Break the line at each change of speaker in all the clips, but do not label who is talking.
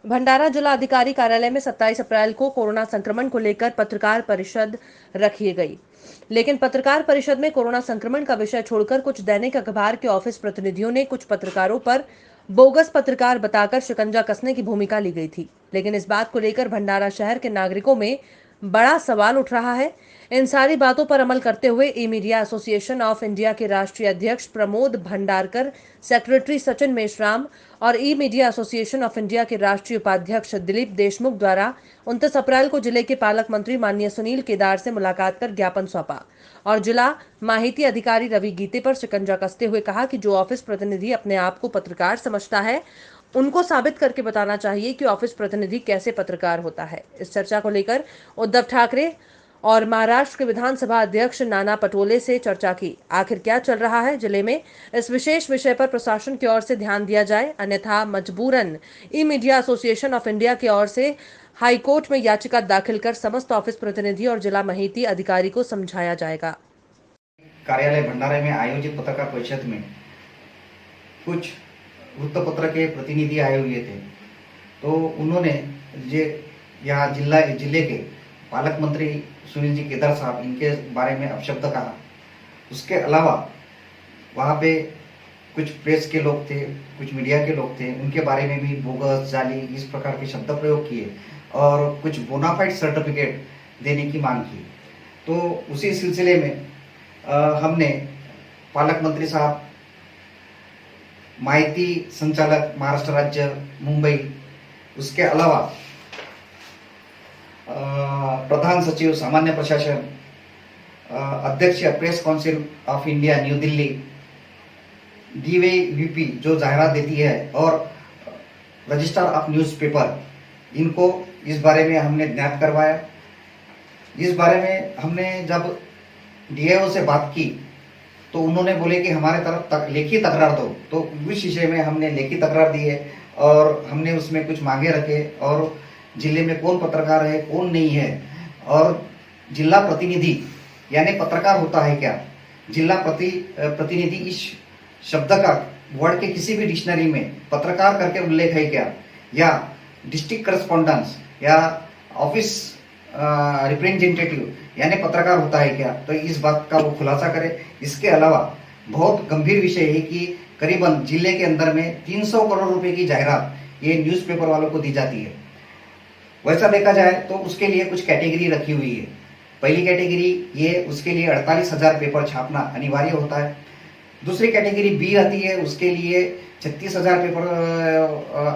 भंडारा जिला अधिकारी कार्यालय में 27 अप्रैल को कोरोना संक्रमण को लेकर पत्रकार परिषद रखी गई। लेकिन पत्रकार परिषद में कोरोना संक्रमण का विषय छोड़कर कुछ दैनिक अखबार के ऑफिस प्रतिनिधियों ने कुछ पत्रकारों पर बोगस पत्रकार बताकर शिकंजा कसने की भूमिका ली गई थी। लेकिन इस बात को लेकर भंडारा शहर के नागरिकों में बड़ा सवाल उठ रहा है। इन सारी बातों पर अमल करते हुए ई मीडिया एसोसिएशन ऑफ इंडिया के राष्ट्रीय अध्यक्ष प्रमोद भंडारकर, सेक्रेटरी सचिन मेश्राम और ई मीडिया एसोसिएशन ऑफ इंडिया के राष्ट्रीय उपाध्यक्ष दिलीप देशमुख द्वारा 29 अप्रैल को जिले के पालक मंत्री माननीय सुनील केदार से मुलाकात कर ज्ञापन सौंपा और जिला माहिती अधिकारी रवि गीते पर शिकंजा कसते हुए कहा कि जो ऑफिस प्रतिनिधि अपने आप को पत्रकार समझता है, उनको साबित करके बताना चाहिए कि ऑफिस प्रतिनिधि कैसे पत्रकार होता है। इस चर्चा को लेकर उद्धव ठाकरे और महाराष्ट्र के विधानसभा अध्यक्ष नाना पटोले से चर्चा की। आखिर क्या चल रहा है जिले में, इस विशेष विषय पर प्रशासन की ओर से ध्यान दिया जाए, अन्यथा मजबूरन ई मीडिया एसोसिएशन ऑफ इंडिया की ओर से हाईकोर्ट में याचिका दाखिल कर समस्त ऑफिस प्रतिनिधि और जिला माहिती अधिकारी को समझाया जाएगा।
कार्यालय भंडारा में आयोजित पत्रकार परिषद में कुछ वृत्तपत्र के प्रतिनिधि आए हुए थे, तो उन्होंने यहाँ जिले के पालक मंत्री सुनील जी केदार साहब, इनके बारे में अपशब्द कहा। उसके अलावा वहाँ पे कुछ प्रेस के लोग थे, कुछ मीडिया के लोग थे, उनके बारे में भी बोगस, जाली, इस प्रकार के शब्द प्रयोग किए और कुछ बोनाफाइड सर्टिफिकेट देने की मांग की। तो उसी सिलसिले में हमने पालक मंत्री साहब, माहिती संचालक महाराष्ट्र राज्य मुंबई, उसके अलावा प्रधान सचिव सामान्य प्रशासन, अध्यक्ष press council of India new Delhi, DVP जो जाहिरात देती है, और रजिस्ट्रार ऑफ न्यूज़पेपर, इनको इस बारे में हमने ज्ञात करवाया। इस बारे में हमने जब DIO से बात की तो उन्होंने बोले कि हमारे तरफ लेखी तकरार दो, तो उस विषय में हमने लेखी तकरार दी है और हमने उसमें कुछ मांगे रखे और जिले में कौन पत्रकार है, कौन नहीं है, और जिला प्रतिनिधि यानी पत्रकार होता है क्या, जिला प्रतिनिधि इस शब्द का वर्ड के किसी भी डिक्शनरी में पत्रकार करके उल्लेख है क्या, या डिस्ट्रिक्ट करस्पॉन्डेंस या ऑफिस रिप्रेजेंटेटिव यानी पत्रकार होता है क्या, तो इस बात का वो खुलासा करे। इसके अलावा बहुत गंभीर विषय है कि करीबन जिले के अंदर में 300 करोड़ रुपए की जायरात ये न्यूज़पेपर वालों को दी जाती है। वैसा देखा जाए तो उसके लिए कुछ कैटेगरी रखी हुई है। पहली कैटेगरी ये, उसके लिए 48,000 पेपर छापना अनिवार्य होता है। दूसरी कैटेगरी B आती है, उसके लिए 36,000 पेपर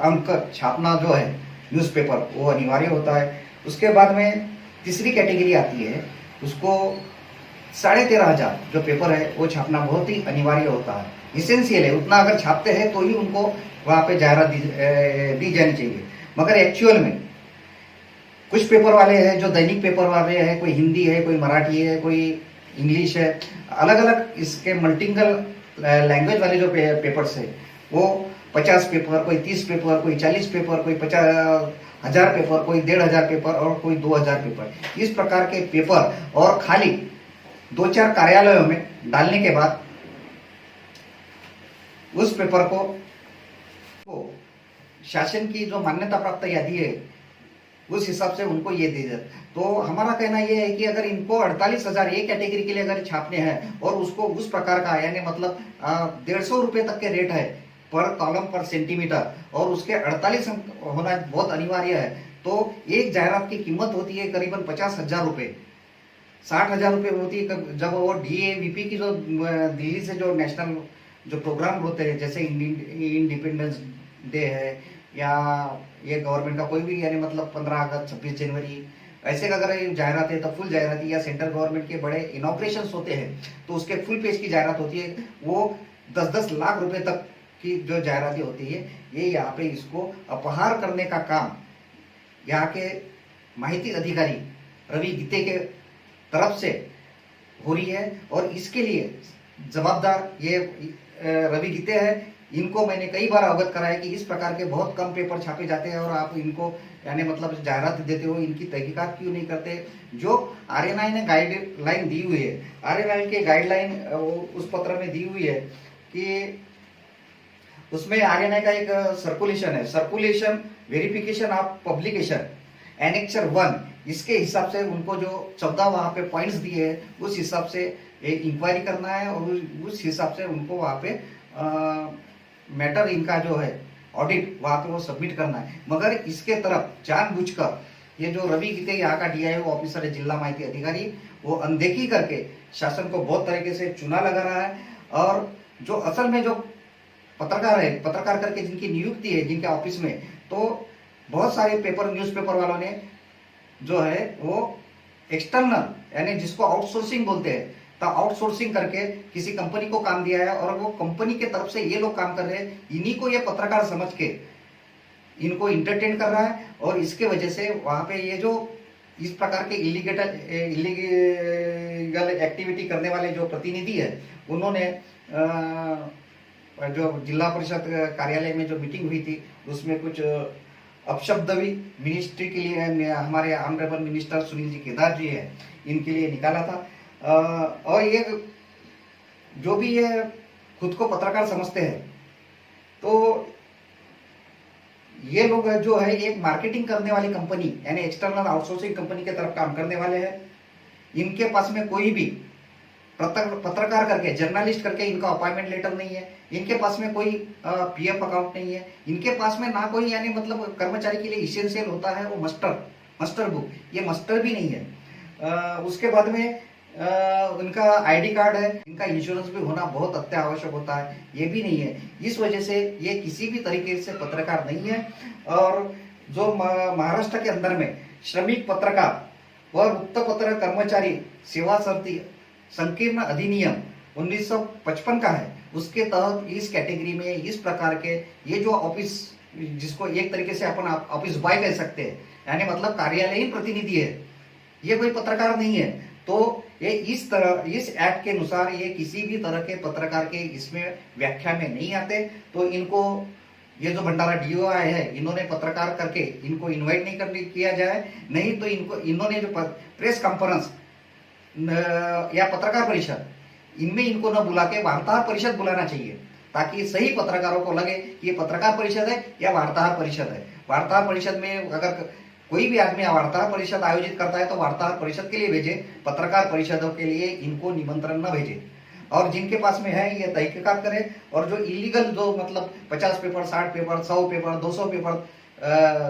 अंक छापना जो है न्यूज़पेपर, वो अनिवार्य होता है। उसके बाद में तीसरी कैटेगरी आती है, उसको 13,500 जो पेपर है वो छापना बहुत ही अनिवार्य होता है, इसेंशियल है। उतना अगर छापते हैं तो ही उनको वहाँ पे जायरात दी जानी चाहिए। मगर एक्चुअल में कुछ पेपर वाले हैं जो दैनिक पेपर वाले हैं, कोई हिंदी है, कोई मराठी है, कोई इंग्लिश है, अलग अलग इसके मल्टीपल लैंग्वेज वाले जो पेपर्स है वो 50 पेपर, कोई 30 पेपर, कोई 40 पेपर, कोई 50,000 पेपर, कोई 1,500 पेपर और कोई 2,000 पेपर, इस प्रकार के पेपर और खाली 2-4 कार्यालयों में डालने के बाद उस पेपर को शासन की जो मान्यता प्राप्त यादी है उस हिसाब से उनको ये दे देते। तो हमारा कहना ये है कि अगर इनको 48,000 ये कैटेगरी के लिए अगर छापने हैं और उसको उस प्रकार का यानी मतलब 150 रुपए तक के रेट है पर कॉलम पर सेंटीमीटर और उसके 48 अंक होना बहुत अनिवार्य है, तो एक जायरात की कीमत होती है करीबन 50,000 रुपए, 60,000 रुपए होती है। जब वो DAVP की जो दिल्ली से जो नेशनल जो प्रोग्राम होते हैं, जैसे इंडिपेंडेंस डे है या ये गवर्नमेंट का कोई भी यानी मतलब 15 अगस्त, 26 जनवरी, ऐसे अगर जायरात है तो फुल जायरात, या सेंट्रल गवर्नमेंट के बड़े इनॉग्रेशन होते हैं तो उसके फुल पेज की जायरात होती है, वो 10-10 लाख रुपए तक की जो जायरातें होती है। ये यहाँ पे इसको अपहार करने का काम यहाँ के माहिती अधिकारी रवि गीते के तरफ से हो रही है और इसके लिए जवाबदार ये रवि गीते हैं। इनको मैंने कई बार अवगत कराया कि इस प्रकार के बहुत कम पेपर छापे जाते हैं और आप इनको यानी मतलब जायरात देते हो, इनकी तहकीकात क्यों नहीं करते। जो RNI ने गाइडलाइन दी हुई है, RNI के गाइडलाइन उस पत्र में दी हुई है कि उसमें आगे ना का एक सर्कुलेशन है, circulation verification of publication annexure 1, इसके हिसाब से उनको जो 14 वहां पे पॉइंट्स दिए हैं उस हिसाब से एक इंक्वायरी करना है और उस हिसाब से उनको वहां पे मैटर इनका जो है ऑडिट वहां पे वो सबमिट करना है। मगर इसके तरफ जानबूझकर ये जो रवि गीते यहाँ का डीआईओ ऑफिसर है, जिला माहिती अधिकारी, वो अनदेखी करके शासन को बहुत तरीके से चूना लगा रहा है। और जो असल में जो पत्रकार है, पत्रकार करके जिनकी नियुक्ति है जिनके ऑफिस में, तो बहुत सारे पेपर न्यूज़पेपर वालों ने जो है वो एक्सटर्नल यानी जिसको आउटसोर्सिंग बोलते हैं, तो आउटसोर्सिंग करके किसी कंपनी को काम दिया है और वो कंपनी के तरफ से ये लोग काम कर रहे हैं, इन्हीं को ये पत्रकार समझ के इनको इंटरटेन कर रहा है। और इसके वजह से वहां पे ये जो इस प्रकार के इलीगल एक्टिविटी करने वाले जो प्रतिनिधि है, उन्होंने जो जिला परिषद कार्यालय में जो मीटिंग हुई थी उसमें कुछ अपशब्द भी मिनिस्ट्री के लिए हमारे ऑनरेबल मिनिस्टर सुनील जी केदार जी है, इनके लिए निकाला था। और ये जो भी ये खुद को पत्रकार समझते हैं, तो ये लोग जो है एक मार्केटिंग करने वाली कंपनी यानी एक्सटर्नल आउटसोर्सिंग कंपनी के तरफ काम करने वाले हैं। इनके पास में कोई भी पत्रकार करके जर्नलिस्ट करके इनका अपॉइंटमेंट लेटर नहीं है, इनके पास में कोई पीएफ अकाउंट नहीं है, इनके पास में ना कोई यानी मतलब कर्मचारी के लिए इसेंशियल होता है वो मस्टर बुक, ये मस्टर भी नहीं है। उसके बाद में उनका आईडी कार्ड है, इनका इंश्योरेंस भी होना बहुत अत्यावश्यक होता है, ये भी नहीं है। इस वजह से ये किसी भी तरीके से पत्रकार नहीं है। और जो महाराष्ट्र के अंदर में श्रमिक पत्रकार और वृत्तपत्र कर्मचारी सेवा संकीर्ण अधिनियम 1955 का है, उसके तहत इस कैटेगरी में इस प्रकार के ये जो ऑफिस, जिसको एक तरीके से अपन ऑफिस बॉय कह सकते हैं, यानी मतलब कार्यालयीन प्रतिनिधि है, ये कोई पत्रकार नहीं है। तो ये इस एक्ट के अनुसार ये किसी भी तरह के पत्रकार के इसमें व्याख्या में नहीं आते। तो इनको ये जो भंडारा डीओआई है, इन्होंने पत्रकार करके इनको इनवाइट नहीं किया जाए, नहीं तो इन्होंने जो प्रेस कॉन्फ्रेंस या पत्रकार परिषद, इनमें इनको न बुला के वार्ताहर परिषद बुलाना चाहिए, ताकि सही पत्रकारों को लगे कि ये पत्रकार परिषद है या वार्ताहर परिषद है। वार्ताहर परिषद में अगर कोई भी आदमी वार्ताहर परिषद आयोजित करता है तो वार्ताहर परिषद के लिए भेजे, पत्रकार परिषदों के लिए इनको निमंत्रण न भेजे। और जिनके पास में है ये तहकीकात करे। और जो इलीगल जो मतलब 50 पेपर, 60 पेपर, 100 पेपर, 200 पेपर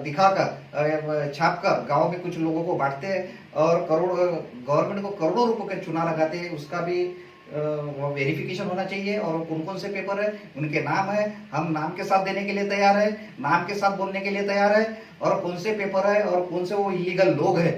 दिखाकर छापकर गांव में कुछ लोगों को बांटते हैं और गवर्नमेंट को करोड़ों रुपए के चुना लगाते हैं, उसका भी वेरिफिकेशन होना चाहिए। और कौन कौन से पेपर है, उनके नाम है, हम नाम के साथ देने के लिए तैयार है, नाम के साथ बोलने के लिए तैयार है। और कौन से पेपर है और कौन से वो इलीगल लोग है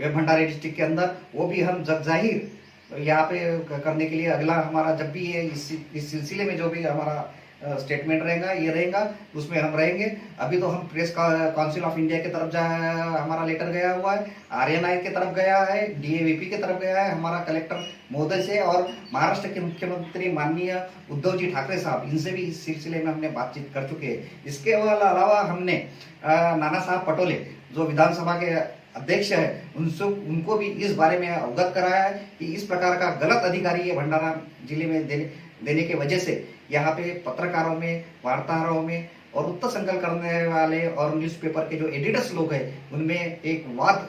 भंडारी डिस्ट्रिक्ट के अंदर, वो भी हम जग जाहिर यहाँ पे करने के लिए अगला हमारा जब भी है इस सिलसिले में जो भी हमारा स्टेटमेंट रहेगा, ये रहेगा, उसमें हम रहेंगे। अभी तो हम प्रेस काउंसिल ऑफ इंडिया की तरफ हमारा लेटर गया हुआ है, आरएनआई की तरफ गया है, डीएवीपी की तरफ गया है, हमारा कलेक्टर महोदय से और महाराष्ट्र के मुख्यमंत्री माननीय उद्धव जी ठाकरे साहब, इनसे भी इस सिलसिले में हमने बातचीत कर चुके हैं। इसके अलावा हमने नाना साहब पटोले जो विधानसभा के अध्यक्ष है, उनको भी इस बारे में अवगत कराया है कि इस प्रकार का गलत अधिकारी ये भंडारा जिले में देने के वजह से यहाँ पे पत्रकारों में, वार्ताहरों में और उत्तर संकलन करने वाले और न्यूज़पेपर के जो एडिटर्स लोग हैं उनमें एक वाद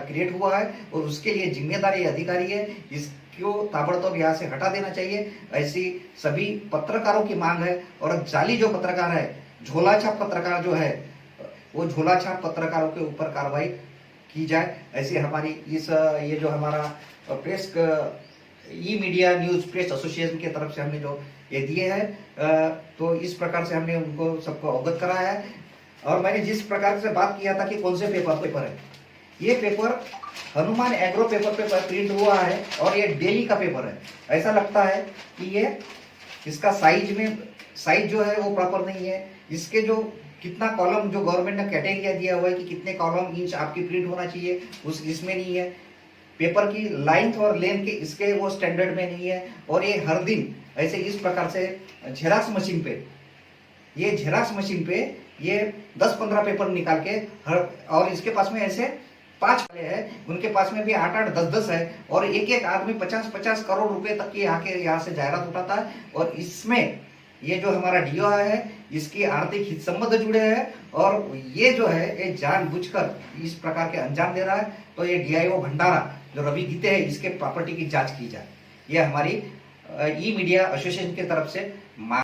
क्रिएट हुआ है और उसके लिए जिम्मेदारी अधिकारी है, इसको ताबड़तोड़ यहाँ से हटा देना चाहिए, ऐसी सभी पत्रकारों की मांग है। और जाली जो पत्रकार है, झोला छाप पत्रकार जो है, वो झोला छाप पत्रकारों के ऊपर कार्रवाई की जाए, ऐसी हमारी ये जो हमारा प्रेस ई मीडिया न्यूज प्रेस एसोसिएशन की तरफ से हमने जो ये दिए हैं, तो इस प्रकार से हमने उनको सबको अवगत कराया है। और मैंने जिस प्रकार से बात किया था कि कौन से पेपर है, ये पेपर हनुमान एग्रो पेपर पे प्रिंट हुआ है और ये डेली का पेपर है। ऐसा लगता है कि ये इसका साइज जो है वो प्रॉपर नहीं है, इसके जो कितना कॉलम जो गवर्नमेंट ने कैटेगरी दिया हुआ है कि कितने कॉलम इंच आपकी प्रिंट होना चाहिए, इसमें नहीं है। पेपर की लेंथ और लेंथ के इसके वो स्टैंडर्ड में नहीं है। और ये हर दिन ऐसे इस प्रकार से झेराक्स मशीन पे ये 10-15 पेपर निकाल के और इसके पास में ऐसे 5 वाले हैं, उनके पास में भी 8-8, 10-10 है। और एक आदमी 50-50 करोड़ रुपए तक की यहाँ से जायरात उठाता है। और इसमें ये जो हमारा डीओ है इसकी आर्थिक हित संबंध जुड़े हैं और ये जो है ये जानबूझकर इस प्रकार के अंजाम दे रहा है। तो ये डीआईओ भंडारा जो रवि गीते हैं इसके प्रॉपर्टी की जांच की जाए, ये हमारी ई मीडिया एसोसिएशन की तरफ से मांग